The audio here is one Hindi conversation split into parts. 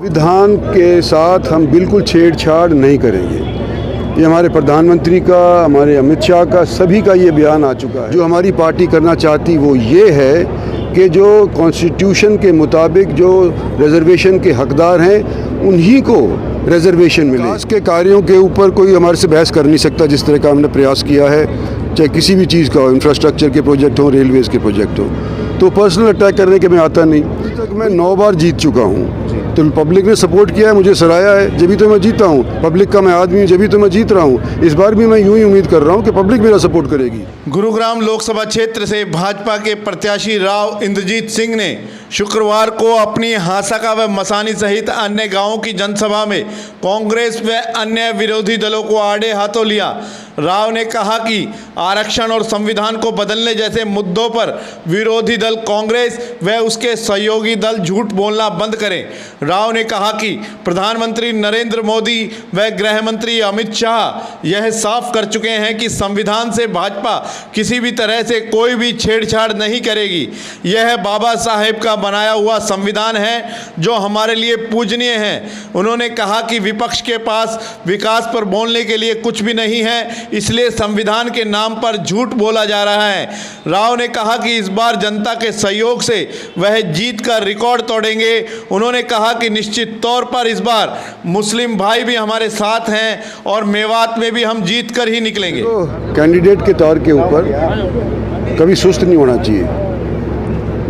संविधान के साथ हम बिल्कुल छेड़छाड़ नहीं करेंगे। ये हमारे प्रधानमंत्री का, हमारे अमित शाह का, सभी का ये बयान आ चुका है। जो हमारी पार्टी करना चाहती वो ये है कि जो कॉन्स्टिट्यूशन के मुताबिक जो रिजर्वेशन के हकदार हैं उन्हीं को रिजर्वेशन मिले। विकास के कार्यों के ऊपर कोई हमारे से बहस कर नहीं सकता। जिस तरह का हमने प्रयास किया है, चाहे किसी भी चीज़ का हो, इंफ्रास्ट्रक्चर के प्रोजेक्ट हो, रेलवेज़ के प्रोजेक्ट हो, तो पर्सनल अटैक करने के मैं आता नहीं। अभी तक मैं 9 बार जीत चुका हूँ। तो पब्लिक ने सपोर्ट किया है, मुझे सराहा है, जभी तो मैं जीता हूँ। पब्लिक का मैं आदमी हूँ, जभी तो मैं जीत रहा हूँ। इस बार भी मैं यूँ ही उम्मीद कर रहा हूँ कि पब्लिक मेरा सपोर्ट करेगी। गुरुग्राम लोकसभा क्षेत्र से भाजपा के प्रत्याशी राव इंद्रजीत सिंह ने शुक्रवार को अपनी हासाका व मसानी सहित अन्य गांवों की जनसभा में कांग्रेस व अन्य विरोधी दलों को आड़े हाथों लिया। राव ने कहा कि आरक्षण और संविधान को बदलने जैसे मुद्दों पर विरोधी दल कांग्रेस व उसके सहयोगी दल झूठ बोलना बंद करें। राव ने कहा कि प्रधानमंत्री नरेंद्र मोदी व गृह मंत्री अमित शाह यह साफ कर चुके हैं कि संविधान से भाजपा किसी भी तरह से कोई भी छेड़छाड़ नहीं करेगी। यह बाबा साहेब का बनाया हुआ संविधान है जो हमारे लिए पूजनीय है। उन्होंने कहा कि विपक्ष के पास विकास पर बोलने के लिए कुछ भी नहीं है, इसलिए संविधान के नाम पर झूठ बोला जा रहा है। राव ने कहा कि इस बार जनता के सहयोग से वह जीत का रिकॉर्ड तोड़ेंगे। उन्होंने कहा कि निश्चित तौर पर इस बार मुस्लिम भाई भी हमारे साथ हैं और मेवात में भी हम जीत कर ही निकलेंगे। तो कैंडिडेट के तौर के ऊपर कभी सुस्त नहीं होना चाहिए,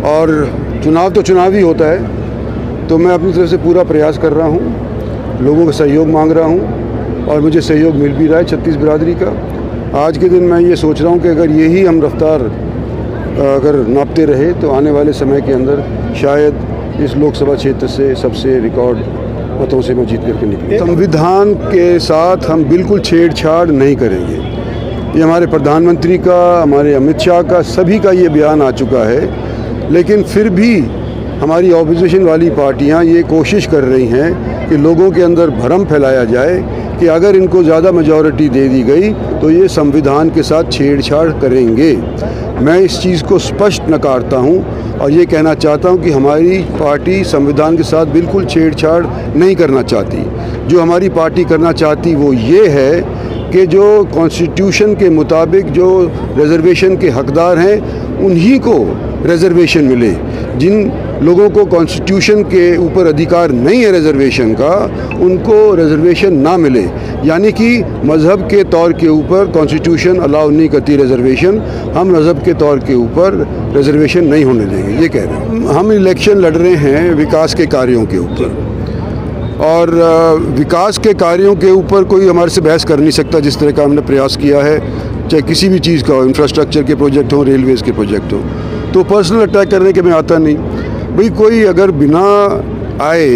और चुनाव तो चुनाव ही होता है। तो मैं अपनी तरफ से पूरा प्रयास कर रहा हूँ, लोगों का सहयोग मांग रहा हूँ और मुझे सहयोग मिल भी रहा है छत्तीस बिरादरी का। आज के दिन मैं ये सोच रहा हूँ कि अगर यही हम रफ्तार अगर नापते रहे तो आने वाले समय के अंदर शायद इस लोकसभा क्षेत्र से सबसे रिकॉर्ड मतों से मैं जीत करके निकलूँ। संविधान के साथ हम बिल्कुल छेड़छाड़ नहीं करेंगे। ये हमारे प्रधानमंत्री का, हमारे अमित शाह का, सभी का ये बयान आ चुका है। लेकिन फिर भी हमारी ऑपोजिशन वाली पार्टियां ये कोशिश कर रही हैं कि लोगों के अंदर भ्रम फैलाया जाए कि अगर इनको ज़्यादा मेजॉरिटी दे दी गई तो ये संविधान के साथ छेड़छाड़ करेंगे। मैं इस चीज़ को स्पष्ट नकारता हूँ और ये कहना चाहता हूँ कि हमारी पार्टी संविधान के साथ बिल्कुल छेड़छाड़ नहीं करना चाहती। जो हमारी पार्टी करना चाहती वो ये है कि जो कॉन्स्टिट्यूशन के मुताबिक जो रिजर्वेशन के हकदार हैं उन्हीं को रिजर्वेशन मिले। जिन लोगों को कॉन्स्टिट्यूशन के ऊपर अधिकार नहीं है रिजर्वेशन का, उनको रिजर्वेशन ना मिले। यानी कि मज़हब के तौर के ऊपर कॉन्स्टिट्यूशन अलाउ नहीं करती रिजर्वेशन, हम मज़हब के तौर के ऊपर रिजर्वेशन नहीं होने देंगे, ये कह रहे हैं। हम इलेक्शन लड़ रहे हैं विकास के कार्यों के ऊपर, और विकास के कार्यों के ऊपर कोई हमारे से बहस कर नहीं सकता। जिस तरह का हमने प्रयास किया है, चाहे किसी भी चीज़ का हो, इंफ्रास्ट्रक्चर के प्रोजेक्ट हो, रेलवेज़ के प्रोजेक्ट हो, तो पर्सनल अटैक करने के मैं आता नहीं। भाई कोई अगर बिना आए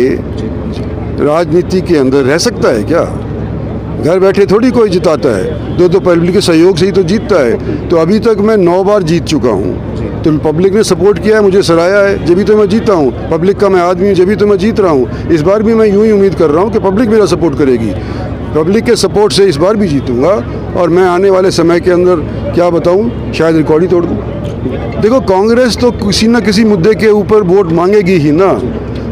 राजनीति के अंदर रह सकता है क्या? घर बैठे थोड़ी कोई जिताता है, तो पब्लिक के सहयोग से ही तो जीतता है। तो अभी तक मैं 9 बार जीत चुका हूँ। तो पब्लिक ने सपोर्ट किया है, मुझे सराहा है, जभी तो मैं जीता हूँ। पब्लिक का मैं आदमी हूँ, जभी तो मैं जीत रहा हूँ। इस बार भी मैं यूँ ही उम्मीद कर रहा हूँ कि पब्लिक मेरा सपोर्ट करेगी। पब्लिक के सपोर्ट से इस बार भी जीतूँगा और मैं आने वाले समय के अंदर क्या बताऊँ, शायद रिकॉर्ड ही तोड़ दूँ। देखो, कांग्रेस तो किसी न किसी मुद्दे के ऊपर वोट मांगेगी ही ना।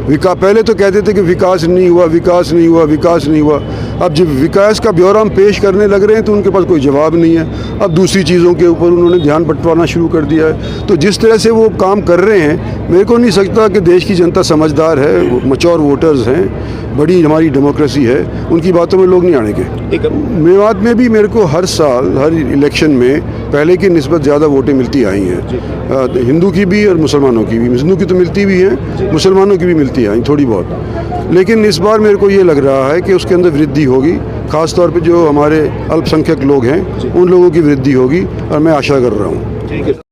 पहले तो कहते थे कि विकास नहीं हुआ, विकास नहीं हुआ, विकास नहीं हुआ। अब जब विकास का ब्यौरा हम पेश करने लग रहे हैं तो उनके पास कोई जवाब नहीं है। अब दूसरी चीज़ों के ऊपर उन्होंने ध्यान बंटवाना शुरू कर दिया है। तो जिस तरह से वो काम कर रहे हैं, मेरे को नहीं सकता कि देश की जनता समझदार है, मैच्योर वोटर्स हैं, बड़ी हमारी डेमोक्रेसी है, उनकी बातों में लोग नहीं आएंगे। मेवात में भी मेरे को हर साल हर इलेक्शन में पहले की निस्बत ज़्यादा वोटें मिलती आई हैं, हिंदू की भी और मुसलमानों की भी। हिंदू की तो मिलती भी हैं, मुसलमानों की भी मिलती आई थोड़ी बहुत। लेकिन इस बार मेरे को ये लग रहा है कि उसके अंदर वृद्धि होगी, ख़ास तौर पे जो हमारे अल्पसंख्यक लोग हैं उन लोगों की वृद्धि होगी, और मैं आशा कर रहा हूँ।